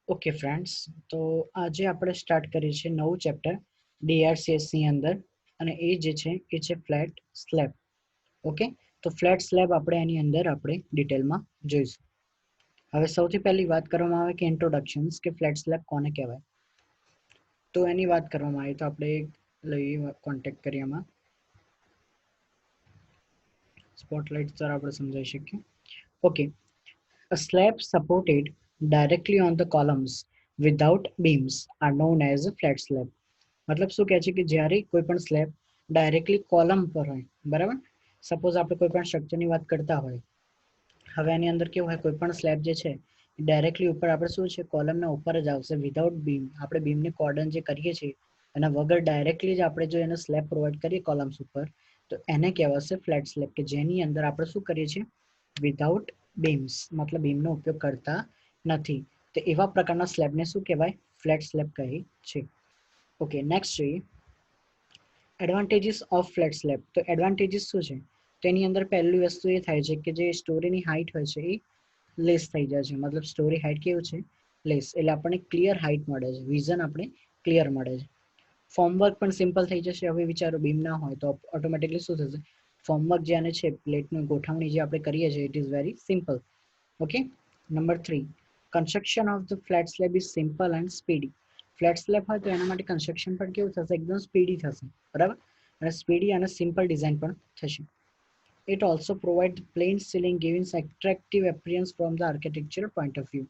Okay friends, તો આજે આપણે સ્ટાર્ટ કરીએ છીએ નવું ચેપ્ટર DRCS ની અંદર, અને એ જે છે એ છે ફ્લેટ સ્લેબ. ઓકે, તો ફ્લેટ સ્લેબ આપણે એની અંદર આપણે ડિટેલમાં જોઈશું. હવે સૌથી પહેલી વાત કરવામાં આવે કે ઇન્ટ્રોડક્શન્સ, કે ફ્લેટ સ્લેબ કોને કહેવાય. તો એની વાત કરવામાં આવે તો આપણે લઈએ કોન્ટેક્ટ કરીએ એમાં સ્પોટલાઇટ દ્વારા આપણે સમજાવી શકીએ. Okay, a slab supported directly on the columns without beams are known as a flat slab. મતલબ શું કહે છે કે જ્યારે કોઈ પણ સ્લેબ ડાયરેક્ટલી કોલમ પર હોય, બરાબર. સપોઝ આપણે કોઈ પણ સ્ટ્રક્ચરની વાત કરતા હોય, હવે એની અંદર કેવું હોય, કોઈ પણ સ્લેબ જે છે ડાયરેક્ટલી ઉપર આપણે શું છે કોલમના ઉપર જ આવશે વિધાઉટ બીમ. આપણે બીમને કોર્ડન જે કરીએ છીએ એના વગર ડાયરેક્ટલી જ આપણે જો એને સ્લેબ પ્રોવાઈડ કરીએ કોલમ્સ ઉપર, તો એને કહેવાશે ફ્લેટ સ્લેબ, કે જેની અંદર આપણે શું કરીએ છીએ વિધાઉટ બીમ્સ, મતલબ બીમનો ઉપયોગ કરતા નથી. તો એવા પ્રકારના સ્લેબને શું કહેવાય, ફ્લેટ સ્લેબ કહે છે. ઓકે, નેક્સ્ટ જોઈએ એડવાન્ટેજીસ ઓફ ફ્લેટ સ્લેબ. તો એડવાન્ટેજીસ શું છે, તો એની અંદર પહેલી વસ્તુ એ થાય છે કે જે સ્ટોરીની હાઇટ હોય છે એ લેસ થઈ જાય છે. મતલબ સ્ટોરી હાઇટ કેવું છે, લેસ, એટલે આપણને ક્લિયર હાઇટ મળે છે, વિઝન આપણે ક્લિયર મળે છે. ફોર્મવર્ક પણ સિમ્પલ થઈ જશે. હવે વિચારો બીમ ના હોય તો ઓટોમેટિકલી શું થશે, ફોર્મવર્ક જે આને છે પ્લેટની ગોઠવણી જે આપણે કરીએ છીએ it is very simple. Okay, number 3, construction of the flat slab is simple and speedy. Flat slab હોય તો એના માટે કન્સ્ટ્રક્શન પણ કેવું થશે, એકદમ સ્પીડી થશે, બરાબર, અને સ્પીડી અને સિમ્પલ ડિઝાઇન પણ થશે. It also provides plain ceiling giving attractive appearance from the architectural point of view.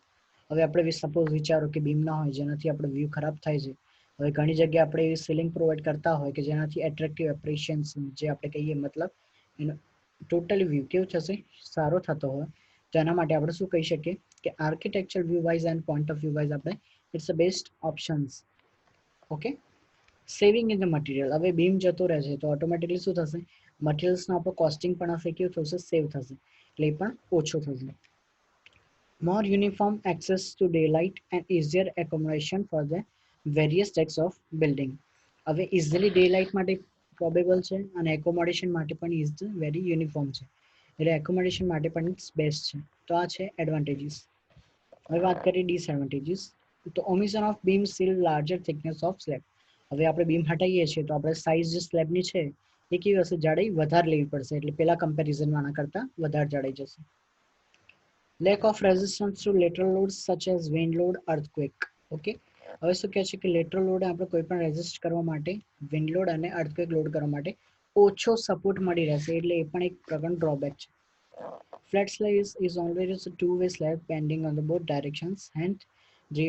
હવે આપણે સપોઝ વિચારો કે બીમ ના હોય જેનાથી આપણો વ્યૂ ખરાબ થાય છે. હવે ઘણી જગ્યાએ આપણે એવી સીલિંગ પ્રોવાઈડ કરતા હોય કે જેનાથી એટ્રેક્ટિવ એપ્રિશિયન્સ જે આપણે કહીએ, મતલબ એનો ટોટલી વ્યૂ કેવું થશે, સારો થતો હોય, તો એના માટે આપણે શું કહી શકીએ કે architecture view wise and point of view wise આપણે it's a best options. Okay, saving in the material. હવે બીમ જતો રહે છે તો ઓટોમેટિકલી શું થશે, મટીરિયલ્સનો આપણો કોસ્ટિંગ પણ હશે કેવું થશે, સેવ થશે, એટલે એ પણ ઓછો થશે. More uniform access to daylight and easier accommodation for the various types of building. હવે ઇઝીલી ડેલાઇટ માટે પ્રોબેબલ છે અને એકોમોડેશન માટે પણ ઇઝ વેરી યુનિફોર્મ છે, એટલે એકોમોડેશન માટે પણ ઇટ્સ બેસ્ટ છે. તો આ છે એડવાન્ટેજીસ. હવે વાત કરીએ ડિસએડવાન્ટેજીસ. તો omission of beam seal larger thickness of slab. હવે આપણે બીમ હટાવીએ છીએ તો આપણે સાઇઝ જે સ્લેબની છે એ કેવી હશે, જાડાઈ વધારે લેવી પડશે, એટલે પેલા કમ્પેરિઝનમાં આના કરતાં વધારે જાડાઈ જશે. Lack of resistance to lateral loads such as wind load, earthquake. Okay, હવે શું કહે છે કે લેટરલ લોડ આપણે કોઈ પણ રેઝિસ્ટ કરવા માટે, વિન્ડ લોડ અને અર્થક્વેક લોડ કરવા માટે ઓછો સપોર્ટ મળી રહેશે, એટલે એ પણ એક પ્રકારનો ડ્રોબેક છે. Flat slab is always a two-way slab bending on the both directions, and the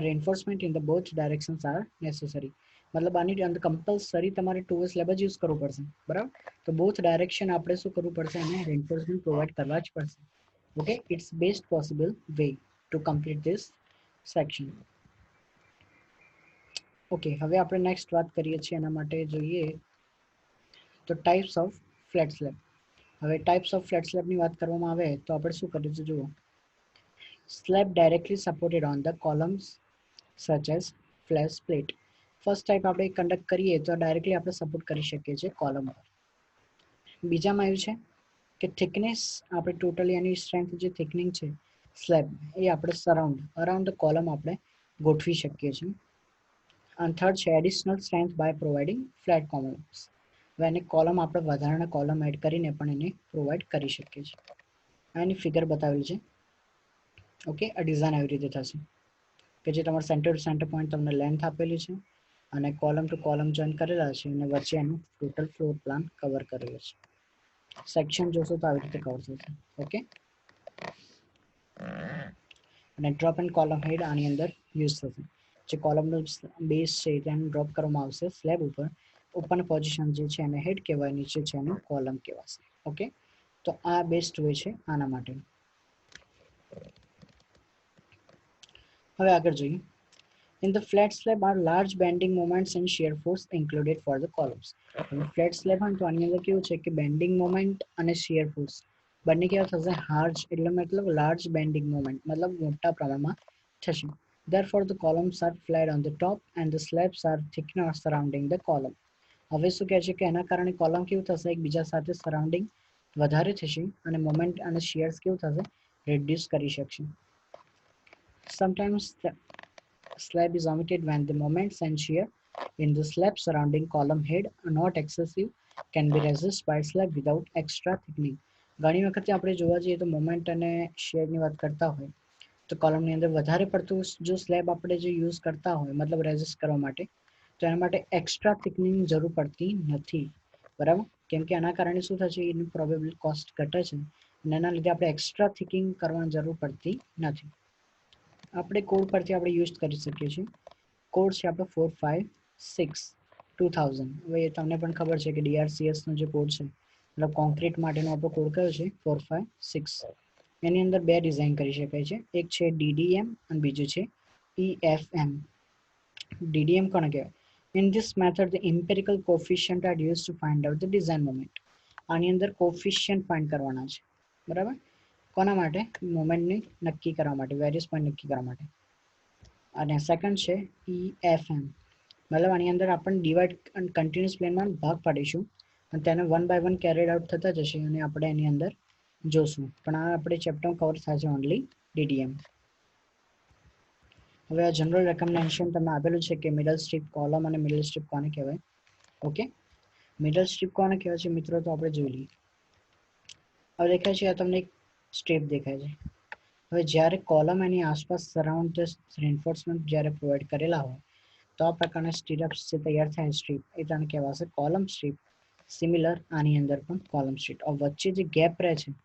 reinforcement in the both directions are necessary. મતલબ આની અંદર કમ્પલસરી તમારે ટુ વે સ્લેબ જ યુઝ કરવું પડશે, બરાબર. તો બોથ ડાયરેક્શન આપણે શું કરવું પડશે, એને રેન્ફોર્સમેન્ટ પ્રોવાઈડ કરવા જ પડશે. Okay, it's best possible way to complete this section. Okay, હવે આપણે નેક્સ્ટ વાત કરીએ છીએ, એના માટે જોઈએ તો ટાઈપ્સ ઓફ ફ્લેટ સ્લેબ. હવે ટાઈપ્સ ઓફ ફ્લેટ સ્લેબની વાત કરવામાં આવે તો આપણે શું કરીએ છીએ, જુઓ, slab directly supported on the columns such as flash plate. First type આપણે કન્ડક્ટ કરીએ તો ડાયરેક્ટલી આપણે સપોર્ટ કરી શકીએ છીએ કોલમ પર. બીજામાં એવું છે કે થિકનેસ, આપણે ટોટલી એની સ્ટ્રેન્થ જે થિકનિંગ છે સ્લેબ એ આપણે અરાઉન્ડ ધ કોલમ આપણે ગોઠવી શકીએ છીએ. અને થર્ડ છે additional strength by providing flat columns. હવે એને કોલમ આપણે વધારાના કોલમ એડ કરીને પણ એને પ્રોવાઈડ કરી શકીએ છીએ. આની ફિગર બતાવેલી છે. ઓકે, આ ડિઝાઇન આવી રીતે થશે કે જે તમારે સેન્ટર ટુ સેન્ટર પોઈન્ટ તમને લેન્થ આપેલી છે અને કોલમ ટુ કોલમ જોઈન કરેલા છે અને વચ્ચે એનું ટોટલ ફ્લોર પ્લાન કવર કરેલો છે. સેક્શન જોશો તો આવી રીતે કવર થશે. ઓકે, અને ડ્રોપ એન્ડ કોલમ હેડ આની અંદર યુઝ થશે. જે કોલમનો બેઝ છે તેને ડ્રોપ કરવામાં આવશે સ્લેબ ઉપર. ઉપરની પોઝિશન જે છે એને હેડ કહેવાય, નીચે છે એનું કોલમ કહેવાશે. ઓકે, તો આ બેસ્ટ વે છે આના માટે. હવે આગળ જોઈએ. In the flat slab are large bending moments and shear force included for the columns. Flat slab હોય તો આની અંદર કેવું છે કે બેન્ડિંગ મોમેન્ટ અને શિયર ફોર્સ બંને કેવા થશે, હાર્જ, એટલે મતલબ લાર્જ બેન્ડિંગ મોમેન્ટ, મતલબ મોટા પ્રમાણમાં થશે. Therefore the columns are flat on the top and the slabs are thickener surrounding the column. હવે શું કહે છે કે એના કારણે કોલમ કેવું થશે, એકબીજા સાથે સરાઉન્ડિંગ વધારે થશે અને મોમેન્ટ અને શિયર્સ કેવું થશે, રિડ્યુસ કરી શકશે. Sometimes the slab is omitted when the moments and shear in the slab surrounding column head are not excessive can be resisted by slab without extra thickening. ઘણી વખતે આપણે જોવા જઈએ તો મોમેન્ટ અને શેરની વાત કરતા હોય તો કોલમની અંદર વધારે પડતું જો સ્લેબ આપણે જે યુઝ કરતા હોય મતલબ રેઝિસ્ટ કરવા માટે તો એના માટે એક્સ્ટ્રા થિકનિંગ જરૂર પડતી નથી બરાબર કેમ કે આના કારણે શું થશે એની પ્રોબેબલ કોસ્ટ ઘટે છે અને એના લીધે આપણે એક્સ્ટ્રા થિકિંગ કરવાની જરૂર પડતી નથી આપણે કોડ પરથી આપણે યુઝ કરી શકીએ છીએ કોડ છે આપણો 456 2000 હવે તમને પણ ખબર છે કે DRCS નો જે કોડ છે મતલબ કોન્ક્રીટ માટેનો આપણો કોડ કયો છે 456 એની અંદર બે ડિઝાઇન કરી શકાય છે એક છે DDM અને બીજું છે EFM DDM કોને કહેવાય in this method the empirical coefficient are used to find out the design moment આની અંદર કોફિશિયન્ટ ફાઇન્ડ કરવાના છે બરાબર કોના માટે મોમેન્ટને નક્કી કરવા માટે વેરિયસ પોઈન્ટ નક્કી કરવા માટે અને સેકન્ડ છે EFM મતલબ આની અંદર આપણે ડિવાઇડ કન્ટિન્યુઅસ પ્લેનમાં ભાગ પાડીશું અને તેને one by one carried out થતા જશે અને આપણે એની અંદર જોશું પણ આ આપણે ચેપ્ટરમાં કવર થશે ઓનલી DDM હવે આ જનરલ રેકમેન્ડેશન તમને આપેલું છે કે મિડલ સ્ટ્રીપ કોલમ અને મિડલ સ્ટ્રીપ કોને કહેવાય ઓકે મિડલ સ્ટ્રીપ કોને કહેવાય છે મિત્રો તો આપણે જોઈ લઈએ હવે દેખાય છે આ તમને એક સ્ટ્રીપ દેખાય છે હવે જ્યારે કોલમ એની આસપાસ સરાઉન્ડ ધ રેન્ફોર્સમેન્ટ જ્યારે પ્રોવાઈડ કરેલા હોય તો આ પ્રકારના સ્ટીરઅપ્સ જે તૈયાર થાય સ્ટ્રીપ એ તને કહેવાશે કોલમ સ્ટ્રીપ સિમિલર આની અંદર પણ કોલમ સ્ટ્રીપ વચ્ચે જે ગેપ રહે છે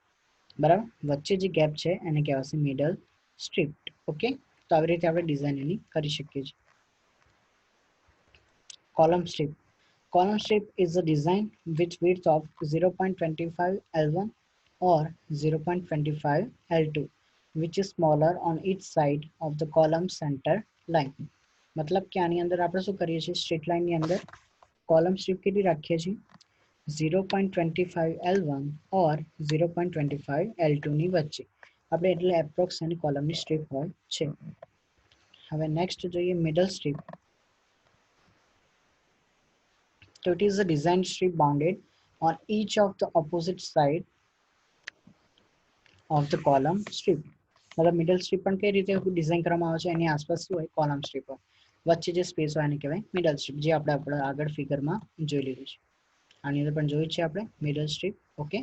બરાબર વચ્ચે જે ગેપ છે એને કહેવાશે મિડલ સ્ટ્રીપ ઓકે તો આવી રીતે આપણે ડિઝાઇન એની કરી શકીએ છીએ column strip is a design with width of 0.25 L1 or 0.25 L2 which is smaller on each side of the column center line मतलब કે આની અંદર આપણે શું કરીએ છીએ સ્ટ્રેટ લાઇન ની અંદર કોલમ સ્ટ્રીપ કેટલી રાખીએ છીએ 0.25 L1 or 0.25 L2 ની વચ્ચે આપણે એટલે એપ્રોક્સ એની કોલમની સ્ટ્રીપ હોય છે હવે નેક્સ્ટ જોઈએ middle strip so it is a design strip bounded on each of the opposite side of the column strip मतलब मिडल स्ट्रीप પણ કઈ રીતે ડિઝાઇન કરવામાં આવે છે એની આસપાસ શું હોય કોલમ સ્ટ્રીપ હોય વચ્ચે જે સ્પેસ હોય એને કહેવાય મિડલ સ્ટ્રીપ જે આપણે આગળ ફિગરમાં જોઈ લીધું છે આની અંદર પણ જોયું છે આપણે મિડલ સ્ટ્રીપ ઓકે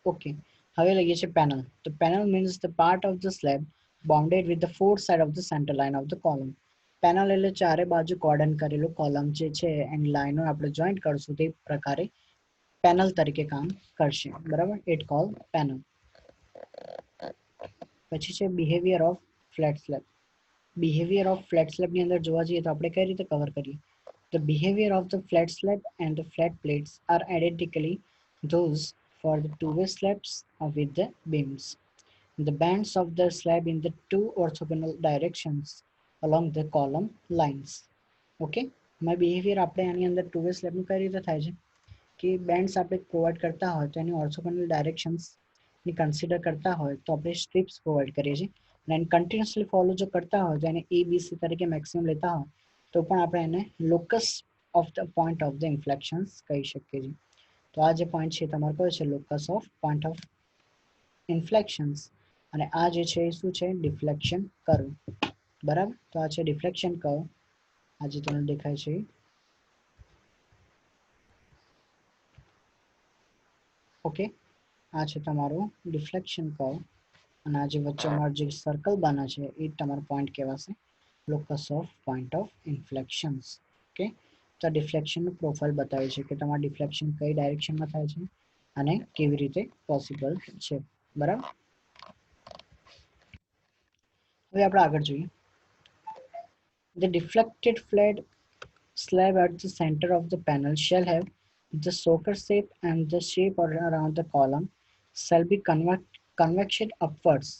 ઓકે હવે લઈએ છે પેનલ તો panel means the part of the slab bounded with the four side of the center line of the column panel એટલે ચારે બાજુ કોર્ડન કરેલું કોલમ જે છે એની લાઈનો આપણે જોઈન્ટ કરશું તે પ્રકારે પેનલ તરીકે કામ કરશે બરાબર ઇટ કોલ પેનલ પછી છે behaviour of flat slab behaviour of flat slab ની અંદર જોવા જઈએ તો આપણે કઈ રીતે કવર કરીએ The behavior of the flat slab and the flat plates are identically those for the two-way slabs with the beams. The bands of the slab in the two orthogonal directions along the column lines. Okay? My behavior આપણે આની અંદર two way slab નું કઈ રીતે થાય છે કે bands આપણે પ્રોવાઈડ કરતા હોય તો એની ઓર્થોગોનલ ડાયરેક્શન્સ ની કન્સિડર કરતા હોય તો આપણે સ્ટ્રીપ્સ પ્રોવાઈડ કરીએ છીએ અને એને કન્ટિન્યુઅસલી ફોલો જો કરતા હોય તો એને ABC તરીકે મેક્સિમમ લેતા હોય તો પણ આપણે એને locus of the point of the inflections કહી શકીએ છીએ તો આ જે પોઈન્ટ છે તમારો કયો છે લોકસ ઓફ પોઈન્ટ ઓફ ઇન્ફ્લેક્શન્સ અને આ જે છે એ શું છે ડિફ્લેક્શન કર્વ બરાબર તો આ છે ડિફ્લેક્શન કર્વ આ જે તમને દેખાય છે ઓકે આ છે તમારું ડિફ્લેક્શન કર્વ અને આ જે વચ્ચેનો જે સર્કલ બને છે એ તમારો પોઈન્ટ કહેવાશે locus of point of inflections okay તો ડિફ્લેક્શનનું પ્રોફાઇલ બતાવે છે કે તમારું ડિફ્લેક્શન કઈ ડાયરેક્શનમાં થાય છે અને કેવી રીતે પોસિબલ છે બરાબર હવે આપણે આગળ જોઈએ The deflected flat slab at the center of the panel shall have the soccer shape and the shape around the column shall be convexed upwards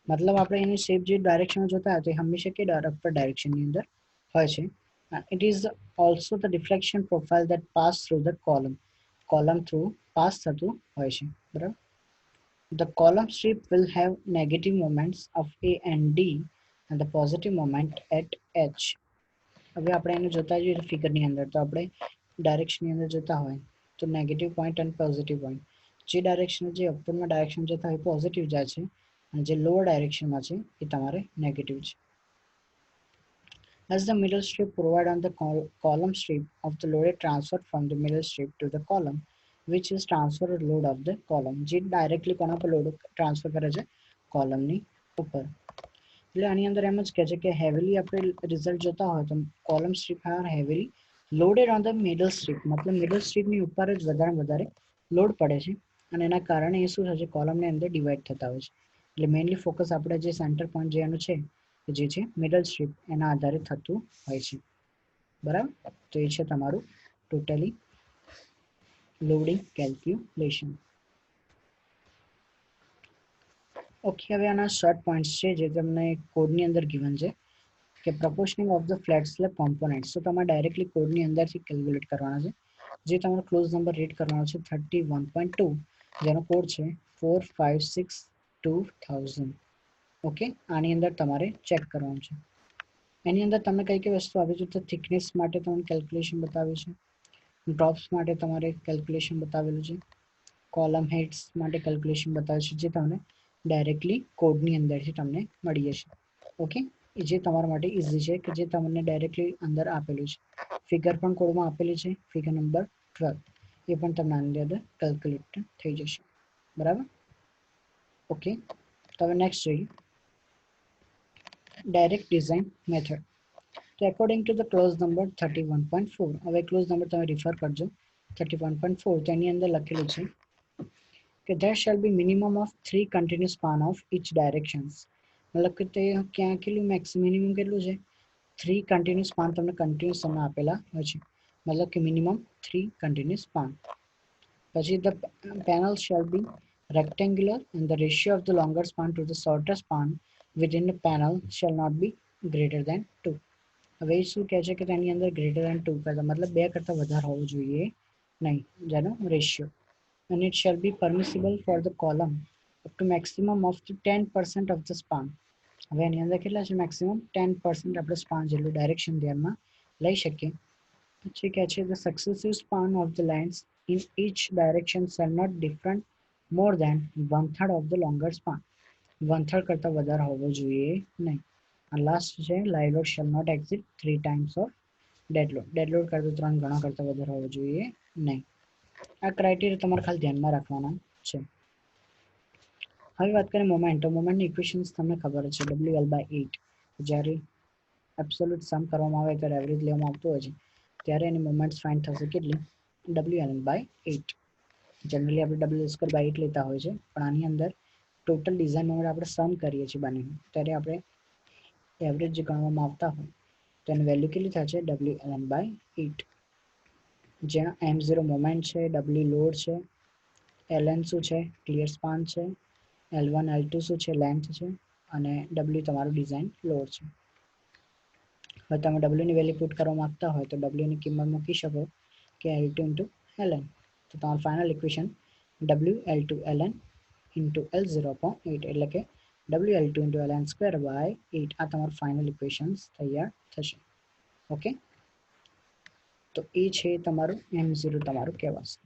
मतलब આપણે એની શેપ જે ડાયરેક્શનમાં જોતા હોય તો હંમેશા કે અપર ડાયરેક્શનની અંદર હોય છે it is also the deflection profile that pass through the column through pass થતું હોય છે બરાબર the column strip will have negative moments of A and D and the positive moment at H હવે આપણે એને જોતા જઈએ ફિગરની અંદર તો આપણે ડાયરેક્શનની અંદર જોતા હોય તો નેગેટિવ પોઈન્ટ અને પોઝિટિવ પોઈન્ટ, જે ડાયરેક્શન જે અપવર્ડમાં ડાયરેક્શન જતા હોય પોઝિટિવ જાય છે અને જે લોઅર ડાયરેક્શનમાં છે એ તમારે નેગેટિવ છે. As the middle strip provide on the column strip of the load transfer from the middle strip to the column, which is transfer load of the column, જે ડાયરેક્ટલી કોના પર લોડ ટ્રાન્સફર કરે છે, કોલમની ઉપર. એટલે આની અંદર એમ જ કહે છે કે હેવીલી આપણે રિઝલ્ટ જોતા હોય તો column strip are heavily loaded on the middle strip, મતલબ મિડલ સ્ટ્રીપની ઉપર જ વધારે લોડ પડે છે અને એના કારણે એ શું થશે, કોલમની અંદર ડિવાઈડ થતા હોય છે. એટલે મેઇનલી ફોકસ આપણે જે સેન્ટર પોઈન્ટ જે એનું છે જે છે મિડલ સ્ટ્રીપ એના આધારે થતું હોય છે. બરાબર, તો એ છે તમારું ટોટલી લોડિંગ કેલ્ક્યુલેશન. ઓકે, હવે આના શોર્ટ પોઈન્ટ્સ છે જે તમને કોડની અંદર ગિવન છે કે proportioning of the flat slab components, તો તમારે ડાયરેક્ટલી કોડની અંદરથી કેલ્ક્યુલેટ કરવાના છે. જે તમારો ક્લોઝ નંબર રીડ કરવાનો છે 31.2, જેનો કોડ છે 4562000. ઓકે, આની અંદર તમારે ચેક કરવાનું છે. એની અંદર તમને કઈ કઈ વસ્તુ આવી છે, તો થિકનેસ માટે તમને કેલ્ક્યુલેશન બતાવ્યું છે, ડ્રોપ્સ માટે તમારે કેલ્ક્યુલેશન બતાવેલું છે, કોલમ હેડ્સ માટે કેલ્ક્યુલેશન બતાવ્યું છે, જે તમને ડાયરેક્ટલી કોડની અંદરથી તમને મળી જશે. ઓકે, જે તમારા માટે ઇઝી છે કે જે તમને ડાયરેક્ટલી અંદર આપેલું છે. ફિગર પણ કોડમાં આપેલી છે, ફિગર નંબર 12, એ પણ તમને આની અંદર કેલ્ક્યુલેટ થઈ જશે. બરાબર, ઓકે. તો હવે નેક્સ્ટ જોઈએ ડાયરેક્ટ ડિઝાઇન મેથડ. તો according to the clause number 31.4, હવે ક્લોઝ નંબર તમે રિફર કરજો 31.4, તેની અંદર લખેલું છે કે there shall be minimum of 3 continuous span of each directions. મતલબ કે તે ક્યાં કેટલું મિનિમમ કેટલું છે, 3 કન્ટિન્યુઅસ સ્પાન તમને કન્ટિન્યુઅસ તમને આપેલા હોય છે, મતલબ કે મિનિમમ 3 કન્ટિન્યુઅસ સ્પાન. પછી the panel shall be rectangular and the ratio of the longer span to the shorter span within the panel shall not be greater than 2. હવે શું કહે છે કે તેની અંદર ગ્રેટર ધેન 2 કરતા મતલબ 2 કરતા વધારે હોવું જોઈએ નહીં જેનો ratio, and it shall be permissible for the column up to maximum of the 10% of the span. હવે એની અંદર કેટલા છે, મેક્સિમમ 10% આપણે સ્પાન જેટલું ડાયરેક્શન ધ્યાનમાં લઈ શકીએ. પછી કહે છે the successive span of the lines in each direction shall not differ more than 1/3 of the longer span. 1/3 કરતા વધારે હોવો જોઈએ નહીં. અને લાસ્ટ છે live load shall not exceed 3 times of dead load. dead load કરતા 3 ગણા કરતા વધારે હોવો જોઈએ નહીં. આ ક્રાઇટેરિયા તમારે ખાલી ધ્યાનમાં રાખવાના છે. હવે વાત કરીએ મોમેન્ટ, તો મોમેન્ટની ઇક્વેશન્સ તમને ખબર છે WL/8, જ્યારે એબ્સોલ્યુટ સમ કરવામાં આવે ત્યારે એવરેજ લેવામાં આવતું હોય છે ત્યારે એની મોમેન્ટ્સ ફાઇન્ડ થશે કેટલી, WL/8. જનરલી આપણે W²/8 લેતા હોય છે, પણ આની અંદર ટોટલ ડિઝાઇન મોમેન્ટ આપણે સમ કરીએ છીએ બંનેનું ત્યારે આપણે એવરેજ જે ગણવામાં આવતા હોય તો એની વેલ્યુ કેટલી થાય છે, WL/8. જ્યાં M0 મોમેન્ટ છે, W લોડ છે, Ln શું છે, ક્લિયર સ્પાન છે, L1 L2 શું છે, લેન્થ છે, અને W તમારું ડિઝાઇન લોડ છે. હવે તમે W ની વેલ્યુ પુટ કરવા માંગતા હોય તો W ની કિંમત મૂકી શકો કે L2 into Ln, તો તમારું final equation WL2 Ln into L0/8 એટલે કે WL2 into Ln²/8, આ તમારું ફાઇનલ ઇક્વેશન્સ તૈયાર થશે. ઓકે, તો એ છે તમારું M0 તમારું કહેવાશે.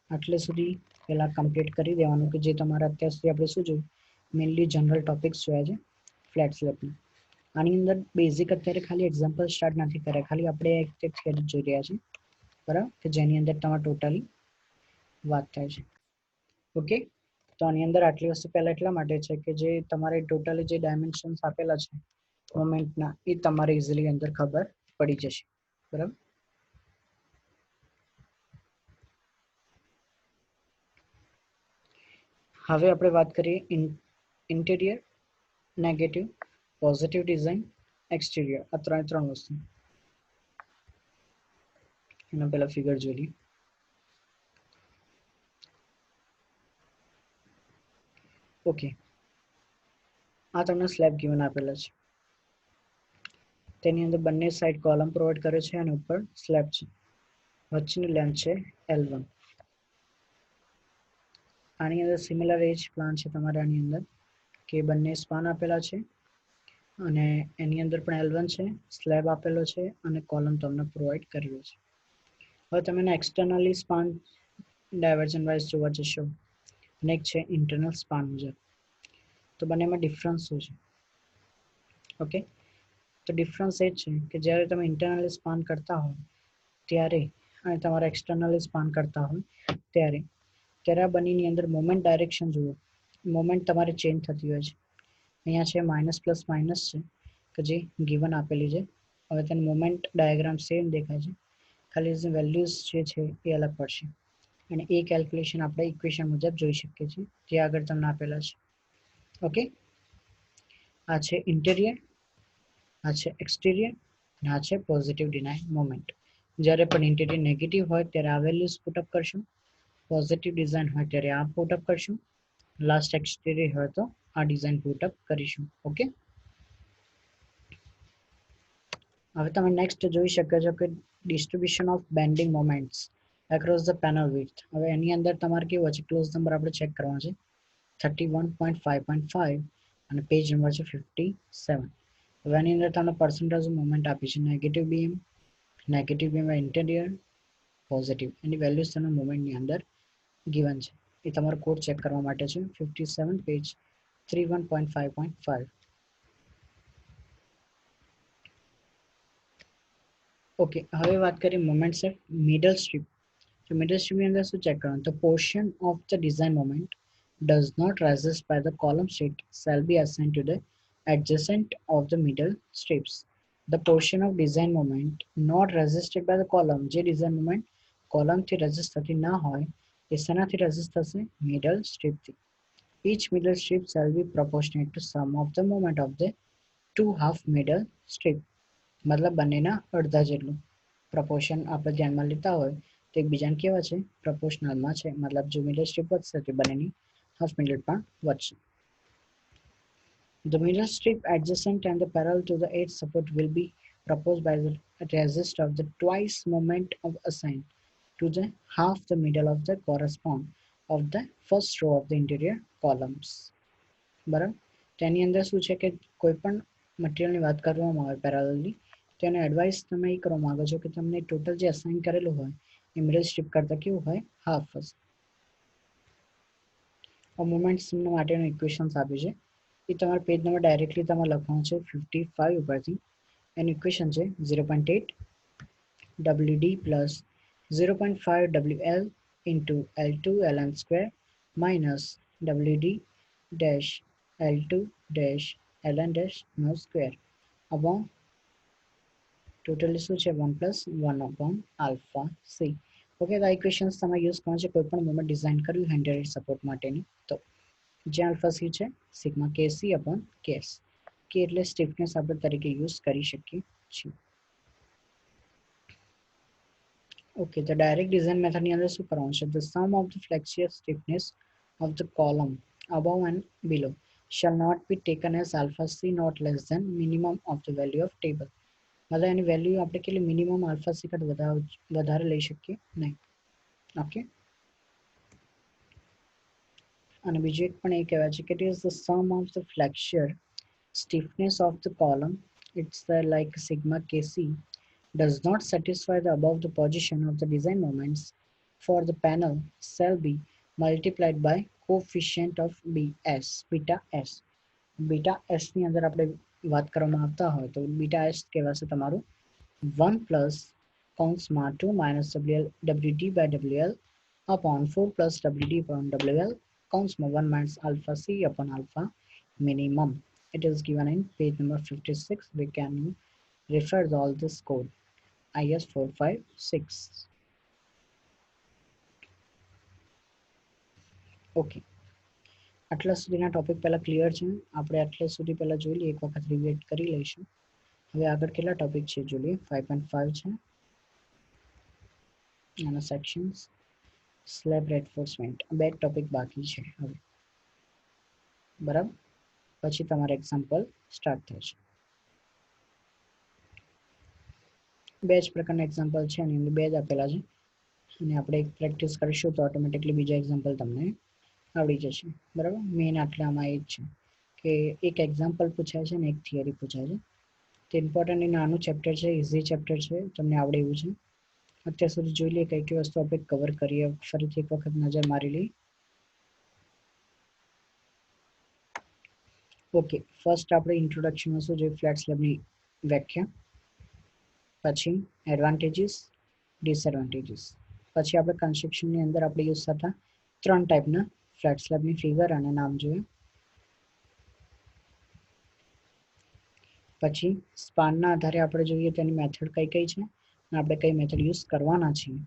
આટલે સુધી પહેલા કમ્પ્લીટ કરી દેવાનું કે જે તમારા અત્યાર સુધી આપણે શું જોયું, મેઇનલી જનરલ ટોપિક્સ જોયા છે ફ્લેટ સ્લેબના. આની અંદર બેઝિક અત્યારે ખાલી એક્ઝામ્પલ સ્ટાર્ટ નથી કર્યા, ખાલી આપણે એક થિયરી જોઈ રહ્યા છીએ, બરાબર, કે જેની અંદર તમારે ટોટલી વાત થાય છે. ઓકે, તો આની અંદર આટલી વસ્તુ પહેલા એટલા માટે છે કે જે તમારે ટોટલી જે ડાયમેન્શન્સ આપેલા છે મોમેન્ટના એ તમારે ઇઝીલી અંદર ખબર પડી જશે. બરાબર, હવે આપણે વાત કરીએ interior, negative, positive design, exterior, આ ત્રણ વસ્તુ. એનો પહેલા ફિગર જોઈ લઈએ. ઓકે, આ તમને સ્લેબ ગિવન આપેલા છે, તેની અંદર બંને સાઈડ કોલમ પ્રોવાઈડ કરે છે અને ઉપર સ્લેબ છે, વચ્ચેની લેન્થ છે L1. આની અંદર સિમિલર એજ પ્લાન છે તમારે આની અંદર કે બંને સ્પાન આપેલા છે અને એની અંદર પણ L1 છે, સ્લેબ આપેલો છે અને કોલમ તમને પ્રોવાઈડ કરેલો છે. હવે તમે એક્સટર્નલી સ્પાન ડાયવર્જન વાઇઝ જોવા જશો અને એક છે ઇન્ટરનલ સ્પાન મુજબ. તો બંનેમાં ડિફરન્સ શું છે? ઓકે, તો ડિફરન્સ એ છે કે જ્યારે તમે ઇન્ટરનલી સ્પાન કરતા હો ત્યારે અને તમારે એક્સટર્નલી સ્પાન કરતા હોય ત્યારે આ બંનેની અંદર મોમેન્ટ ડાયરેક્શન જુઓ, મોમેન્ટ તમારે ચેન્જ થતી હોય છે. અહીંયા છે માઇનસ પ્લસ માઇનસ છે કે જે ગિવન આપેલી છે. હવે તેનું મોમેન્ટ ડાયાગ્રામ સેમ દેખાય છે, ખાલી જે વેલ્યુઝ જે છે એ અલગ પડશે અને એ કેલ્ક્યુલેશન આપણે ઇક્વેશન મુજબ જોઈ શકીએ છીએ જે આગળ તમને આપેલા છે. ઓકે, આ છે ઇન્ટેરિયર, આ છે એક્સટેરિયર અને આ છે પોઝિટિવ ડિઝાઇન મોમેન્ટ. જ્યારે પણ ઇન્ટેરિયર નેગેટિવ હોય ત્યારે આ વેલ્યુઝ પુટઅપ કરશું, પોઝિટિવ ડિઝાઇન હોય ત્યારે આ પુટઅપ કરશું, લાસ્ટ એક્સટેરિયર હોય તો આ ડિઝાઇન પુટઅપ કરીશું. ઓકે, હવે તમે નેક્સ્ટ જોઈ શકો છો કે distribution of bending moments across the panel width. હવે એની અંદર તમારે કેવું છે, ક્લોઝ નંબર આપણે ચેક કરવાનો છે 31.5.5 અને પેજ નંબર છે 57. હવે એની અંદર તમને પર્સન્ટેજ મોમેન્ટ આપી છે, નેગેટિવ બીમ ઇન્ટેરિયર, પોઝિટિવ, એની વેલ્યુઝ તમને મોમેન્ટની અંદર ગિવન છે. એ તમારો કોડ ચેક કરવા માટે છે 57 પેજ 31.5.5. ઓકે, હવે વાત કરીએ મોમેન્ટ સેટ મિડલ સ્ટ્રીપ. તો મિડલ સ્ટ્રીપની અંદર શું ચેક કરવાનું? તો portion of the design moment does not resist by the column sheet shall be assigned to the adjacent of the middle strips. The portion of design moment not resisted by the column, જે design moment કોલમથી resist થતી ના હોય એ શેનાથી resist થશે? Middle સ્ટ્રીપથી. Each middle strip shall be proportionate to sum of the moment of the two half middle strip. મતલબ બંનેના અડધા જેટલું પ્રપોર્શન આપણે ધ્યાનમાં લેતા હોય તો એકબીજાને કેવા છે? પ્રપોર્શનલમાં છે. મતલબ જો મિડલ સ્ટ્રીપ વધશે તો બંનેની હાફ મિડલ પણ વધશે. The middle strip adjacent and the parallel to the edge support will be proposed by the resist of the twice moment of assigned to the half the middle of the correspond of the first row of the interior columns. બરાબર, તેની અંદર શું છે કે કોઈ પણ મટીરિયલની વાત કરવામાં આવે પેરેલલી તો એને એડવાઇસ તમે એ કરવા માંગો છો કે તમને ટોટલ જે અસાઇન કરેલું હોય એ મિડલ સ્ટ્રીપ કરતાં કેવું હોય? હાફ હશે. મોમેન્ટ્સ માટેનું ઇક્વેશન્સ આપ્યું છે એ તમારે પેજ નંબર ડાયરેક્ટલી તમારે લખવાનું છે 55 ઉપરથી. એનું ઇક્વેશન છે 0.8 WD plus 0.5 WL into L2 ln square minus WD dash L2 dash ln dash no square upon totally શું છે 1 plus 1 upon alpha c. Okay, તો આ ઇક્વેશન્સ તમે યુઝ કરો છો કોઈ પણ મોમેન્ટ ડિઝાઇન કરવી હેન્ડેડ સપોર્ટ માટેની તો જ્યાં આલ્ફા સી છે સિગ્મા કે સી અપોન કેસ. કે એટલે સ્ટીફનેસ આપણે તરીકે યુઝ કરી શકીએ છીએ. ઓકે, તો ડાયરેક્ટ ડિઝાઇન મેથડની અંદર શું કરવાનું છે? The sum of the flexure stiffness of the column above and below shall not be taken as alpha c not less than minimum of the value of table. મતલબ એની value આપણે કેટલી minimum alpha C કરતા વધારે લઈ શકીએ નહીં. Okay, અને બીજું એક પણ એ કહેવાય છે કે it is the sum of the flexure stiffness of the column, it's like sigma kc does not satisfy the above the position of the design moments for the panel shall be multiplied by coefficient of bs beta s. Beta S ની અંદર આપણે વાત કરવામાં આવતા હોય તો beta S કહેવાશે તમારું 1 પ્લસ કૌંસમાં 2 minus WD by WL upon 4 plus WD upon WL કૌંસમાં 1 minus alpha C upon alpha minimum. It is given in page number 56. We can refer all this code IS 456. Okay, આટલા સુધીના topic પહેલા clear છે. આપણે આટલા સુધી પહેલા જોઈ લઈએ, એક વખત રિવિઝન કરી લઈશું. હવે આગળ કેટલા ટોપિક છે જોઈ લઈએ. 5.5 છે આના સેક્શન્સ સ્લેબ રેન્ફોર્સમેન્ટ. બે ટોપિક બાકી છે હવે. બરાબર, પછી તમારે એક્ઝામ્પલ સ્ટાર્ટ થશે. બે જ પ્રકારના એક્ઝામ્પલ છે એની અંદર બે જ આપેલા છે અને આપણે એક પ્રેક્ટિસ કરીશું તો ઓટોમેટિકલી બીજા એક્ઝામ્પલ તમને આવડી જશે. બરાબર, મેઇન આટલામાં એ જ છે કે એક એક્ઝામ્પલ પૂછાય છે ને એક થિયરી પૂછાય છે. તે ઇમ્પોર્ટન્ટ નાનું ચેપ્ટર છે, ઇઝી ચેપ્ટર છે, તમને આવડે એવું છે. અત્યાર સુધી જોઈ લઈએ કઈ કઈ વસ્તુ આપણે કવર કરીએ, ફરીથી એક વખત નજર મારી લઈએ. ઓકે, ફર્સ્ટ આપણે ઇન્ટ્રોડક્શનમાં શું જોઈએ, ફ્લેટ સ્લેબની વ્યાખ્યા, પછી એડવાન્ટેજીસ, ડિસએડવાન્ટેજીસ, પછી આપણે કન્સ્ટ્રક્શનની અંદર આપણે યુઝ થતા 3 ટાઈપના ફ્લેટ સ્લેબની ફિગર અને નામ જોઈએ. પછી સ્પાનના આધારે આપણે જોઈએ તેની મેથડ કઈ કઈ છે અને આપણે કઈ મેથડ યુઝ કરવાના છીએ.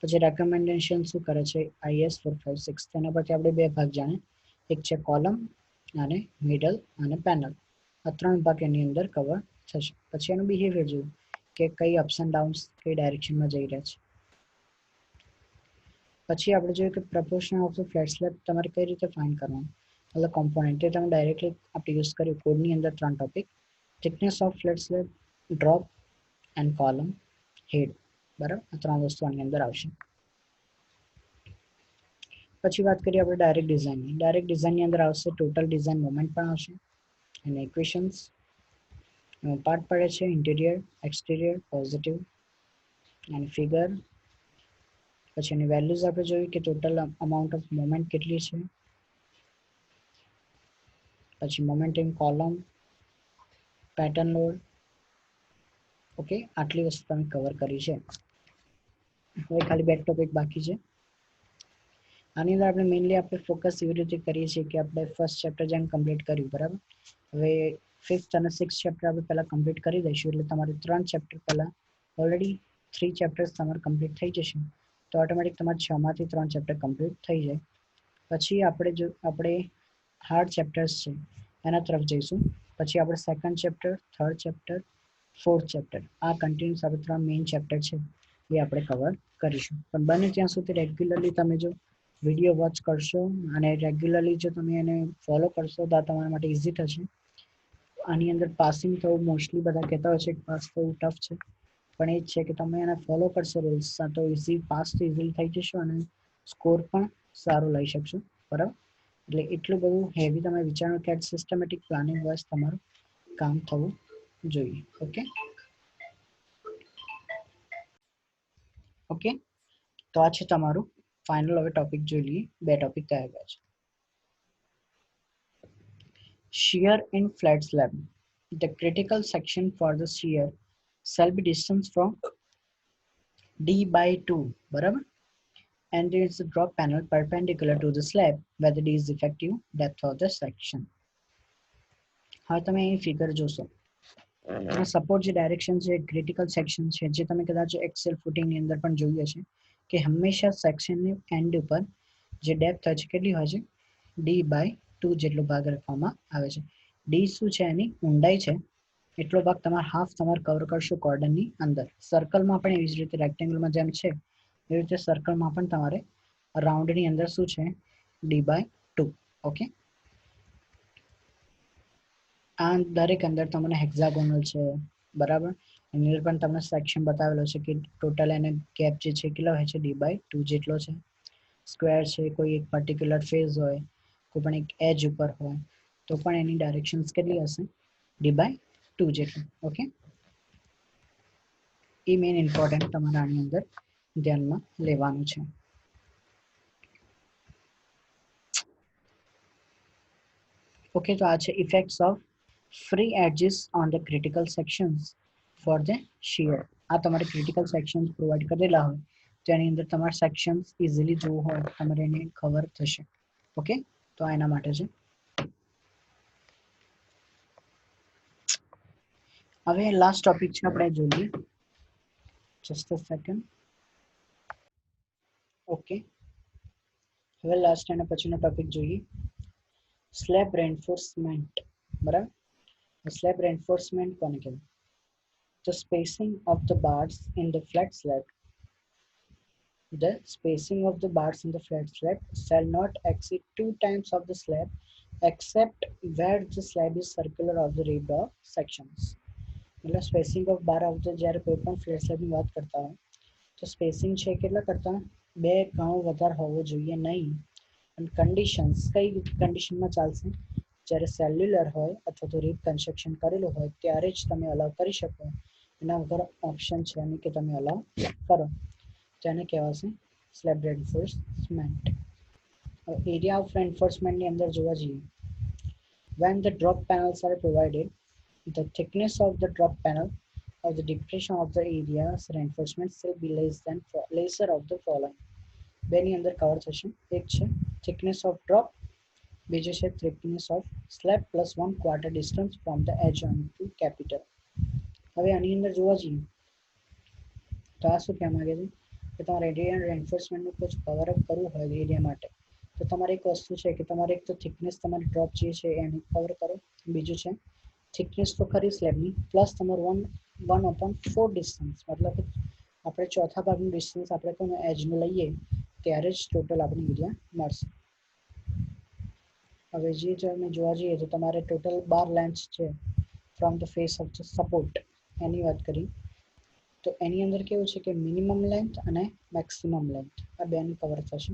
પછી રેકમેન્ડેશન શું કરે છે IS 456, તેના પરથી આપણે 2 ભાગ જાણે, એક છે કોલમ અને મિડલ અને પેનલ. આ 3 ભાગ એની અંદર કવર થશે. પછી એનું બિહેવિયર જોયું કે કઈ અપ્સ એન્ડ ડાઉન્સ કઈ ડાયરેક્શનમાં જઈ રહ્યા છે. પછી આપણે જોયું કે proportion of the flat slab તમારે કઈ રીતે ફાઇન્ડ કરવાનું, એટલે કોમ્પોનન્ટ એ તમે ડાયરેક્ટલી આપણે યુઝ કર્યું કોડની અંદર 3 topic, thickness of flat slab, drop and column head, બરાબર, આ 3 વસ્તુ આની અંદર આવશે. પછી વાત કરીએ આપણે ડાયરેક્ટ ડિઝાઇનની. ડાયરેક્ટ ડિઝાઇનની અંદર આવશે ટોટલ ડિઝાઇન મોમેન્ટ પણ આવશે અને ઇક્વેશન્સ, પાર્ટ પડે છે ઇન્ટિરિયર, એક્સટિરિયર, પોઝિટિવ અને ફિગર. પછી એની વેલ્યુઝ આપણે જોયું કે ટોટલ અમાઉન્ટ ઓફ મોમેન્ટ કેટલી છે, પછી moment in column, pattern load. Okay, આટલી વસ્તુ તમે કવર કરી છે. હવે ખાલી 2 ટોપિક બાકી છે. આની અંદર આપણે મેઇનલી આપણે ફોકસ એવી રીતે કરીએ છીએ કે આપણે ફર્સ્ટ ચેપ્ટર જેમ કમ્પ્લીટ કર્યું, બરાબર. હવે 5th અને 6th ચેપ્ટર આપણે પહેલા કમ્પ્લીટ કરી દઈશું, એટલે તમારે 3 ચેપ્ટર પહેલા ઓલરેડી 3 ચેપ્ટર્સ તમારે કમ્પ્લીટ થઈ જશે, તો ઓટોમેટિક તમારે 6 માંથી 3 ચેપ્ટર કમ્પ્લીટ થઈ જાય. પછી આપણે હાર્ડ ચેપ્ટર્સ છે એના તરફ જઈશું. પછી આપણે second chapter, third chapter, fourth chapter, આ કન્ટિન્યુઅસ આપણે 3 મેઇન ચેપ્ટર છે એ આપણે કવર કરીશું. પણ બને ત્યાં સુધી રેગ્યુલરલી તમે જો વિડીયો વોચ કરશો અને રેગ્યુલરલી જો તમે એને ફોલો કરશો તો આ તમારા માટે ઇઝી થશે. આની અંદર પાસિંગ થવું મોસ્ટલી બધા કહેતા હોય છે કે પાસ થવું ટફ છે, પણ એ જ છે કે તમે એને ફોલો કરશો રૂલ્સ તો ઇઝી પાસ તો ઇઝીલી થઈ જશો અને સ્કોર પણ સારો લઈ શકશો, બરાબર. એટલે એટલું બધું હેવી તમે વિચારો કે સિસ્ટમેટિક પ્લાનિંગ વાઇઝ તમારું કામ થવું જોઈએ. ઓકે ઓકે, તો આ છે તમારું ફાઇનલ. હવે ટોપિક જોઈ લઈએ, 2 ટોપિક તૈયાર ગયા છે. Shear in flat slab. The critical section for the shear shall be distance from D by 2, બરાબર, and there is a drop panel perpendicular to the slab where the D is effective depth of the section. હવે તમે અહીં figure જોશો, support જે direction છે critical section છે, જે તમે કદાચ એક્સેલ ફૂટિંગની અંદર પણ જોયું હશે કે હંમેશા સેક્શનની એન્ડ ઉપર જે ડેપ્થ હોય છે કેટલી હોય છે, D/2 જેટલો ભાગ રાખવામાં આવે છે. ડી શું છે, એની ઊંડાઈ છે, એટલો ભાગ તમારે હાફ તમારે કવર કરશો કોર્ડનની અંદર. સર્કલમાં પણ એવી જ રીતે રેક્ટેંગલમાં જેમ છે એવી રીતે સર્કલમાં પણ તમારે રાઉન્ડની અંદર શું છે, D/2. ઓકે, આ દરેક અંદર તમને હેક્ઝાગોનલ છે, બરાબર. એની અંદર પણ તમને સેક્શન બતાવેલો છે કે ટોટલ એને ગેપ જે છે કેટલો હોય છે, D/2 જેટલો છે. સ્ક્વેર છે, કોઈ એક પર્ટિક્યુલર ફેઝ હોય, કોઈ પણ એક એજ ઉપર હોય તો પણ એની ડાયરેક્શન્સ કેટલી હશે, D/2 જેટલી. ઓકે, એ મેઇન ઇમ્પોર્ટન્ટ તમારે આની અંદર ધ્યાનમાં લેવાનું છે. ઓકે, તો આ છે effects of free edges on the critical sections for the shear. આ તમારે ક્રિટિકલ સેક્શન્સ પ્રોવાઈડ કરેલા હોય તો એની અંદર તમારે સેક્શન્સ ઇઝીલી જોવું હોય તમારે એને કવર થશે. ઓકે, તો આ એના માટે છે. હવે લાસ્ટ ટોપિક છે, આપણે જોઈએ, જસ્ટ અ સેકન્ડ. ઓકે, હવે લાસ્ટ એના પછીનો ટોપિક જોઈએ, સ્લેબ રેન્ફોર્સમેન્ટ, બરાબર. સ્લેબ રેન્ફોર્સમેન્ટ કોને કહેવાય? The spacing of the bars in the flat slab. The spacing of the bars in the flat slab shall not exceed 2 times of the slab except where the slab is circular of the ribbed off sections. मतलब spacing of bar of the જ્યારે કોઈ પણ flat slab ની વાત કરતા હોય તો spacing છે કેટલા કરતા 2 ગણો વધારે હોવો જોઈએ નહીં. અને કન્ડિશન્સ કઈ કંડિશનમાં ચાલશે, જ્યારે સેલ્યુલર હોય અથવા તો રીકન્સ્ટ્રક્શન કરેલું હોય ત્યારે જ તમે અલાઉ કરી શકો. એના વગર ઓપ્શન છે નહીં કે તમે અલાઉ કરો. જેને કહેવાશે સ્લેબ રેન્ફોર્સમેન્ટ. એરિયા ઓફ રેન્ફોર્સમેન્ટની અંદર જોવા જઈએ, when the drop panels are provided, the thickness of the drop panel or the depression of the area's reinforcement will be lesser of the following. બેની અંદર કવર થશે. એક છે thickness of drop, બીજું છે thickness of slab plus 1/4 distance from the edge onto capital. હવે આની અંદર જોવા જઈએ તો આ શું કહેવા માંગે છે કે તમારે એરિયા રેન્ફોર્સમેન્ટનું કોઈ કવરઅપ કરવું હોય એરિયા માટે તો તમારે એક વસ્તુ છે કે તમારે એક તો થિકનેસ તમારી ડ્રોપ જે છે એને કવર કરો, બીજું છે થિકનેસ તો ખરી સ્લેબની પ્લસ તમારું 1/4 ડિસ્ટન્સ, મતલબ આપણે ચોથા ભાગનું ડિસ્ટન્સ આપણે કોઈ એજનું લઈએ ત્યારે જ ટોટલ આપણે એરિયા મળશે. હવે જે તમે જોવા જઈએ તો તમારે ટોટલ 12 લેન્થ છે from the face of the support એની વાત કરી તો એની અંદર કેવું છે કે મિનિમમ લેન્થ અને મેક્સિમમ લેન્થ આ બેનું કવર થશે.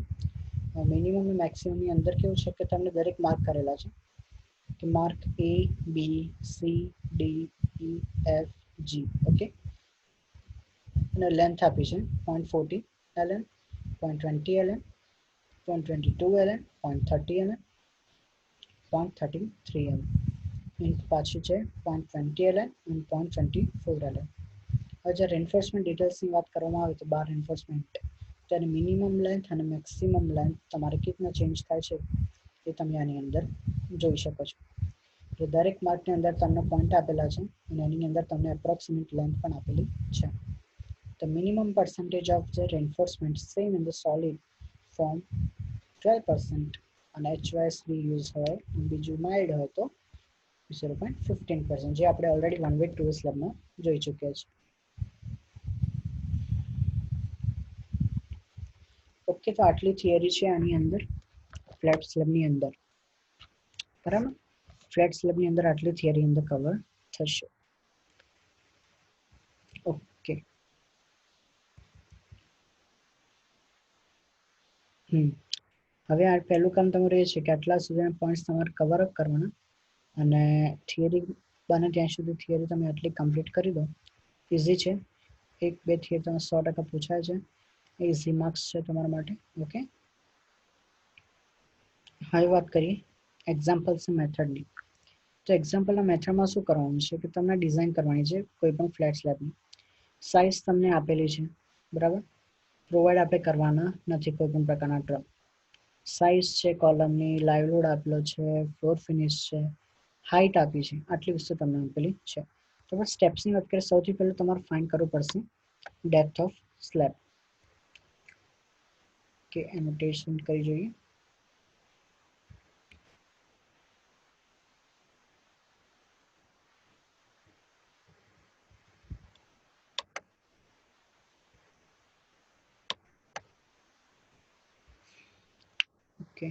મિનિમમ અને મેક્સિમમની અંદર કેવું છે કે તમને દરેક માર્ક કરેલા છે કે mark A, B, C, D, E, F, G. Okay, અને લેન્થ આપી છે 0.40 mm, 0.20 mm, 0.22 mm, 0.30 mm, 0.33 mm. પાછું છે 0.20 mm અને 0.24 mm. હવે જ્યારે રેન્ફોર્સમેન્ટ ડિટેલ્સની વાત કરવામાં આવે તો 12 રેન્ફોર્સમેન્ટ ત્યારે મિનિમમ લેન્થ અને મેક્સિમમ લેન્થ તમારે કેટલા ચેન્જ થાય છે એ તમે આની અંદર જોઈ શકો છો. તો દરેક માર્કની અંદર તમને પોઈન્ટ આપેલા છે અને એની અંદર તમને એપ્રોક્સિમેટ લેન્થ પણ આપેલી છે. The minimum percentage of the reinforcement same in the solid form 12% અને HYSB યુઝ હોય અને બીજું માઇલ્ડ હોય તો 0.15%, જે આપણે ઓલરેડી 1/2 સ્લેબમાં જોઈ ચૂક્યા છે. ઓકે, તો આટલી થિયરી છે આની અંદર ફ્લેટ સ્લેબની અંદર, બરાબર. ફ્લેટ સ્લેબની અંદર આટલી થિયરી અંદર કવર થશે. ઓકે, હવે આ પહેલું કામ તમારું એ છે કે આટલા સુધીના પોઈન્ટ્સ તમારે કવર અપ કરવાના અને થિયરી બને ત્યાં સુધી થિયરી તમે આટલી કમ્પ્લીટ કરી દો. ઇઝી છે, 1-2 થિયરી તમે 100% પૂછાય છે, ઇઝી માર્ક્સ છે તમારા માટે. ઓકે, હવે વાત કરીએ એક્ઝામ્પલ્સ મેથડની. તો એક્ઝામ્પલના મેથડમાં શું કરવાનું છે કે તમને ડિઝાઇન કરવાની છે કોઈ પણ ફ્લેટ સ્લેબની. સાઇઝ તમને આપેલી છે, બરાબર. પ્રોવાઈડ આપણે કરવાના નથી કોઈ પણ પ્રકારના ડ્રોપ. સાઇઝ છે કોલમની, લાઈવ લોડ આપેલો છે, ફ્લોર ફિનિશ છે, હાઇટ આપી છે, આટલી વસ્તુ તમને આપેલી છે. તો બસ સ્ટેપ્સની વાત કરીએ, સૌથી પહેલું તમારે ફાઇન્ડ કરવું પડશે ડેપ્થ ઓફ સ્લેબ. કે એનોટેશન કરી જોઈએ. ઓકે,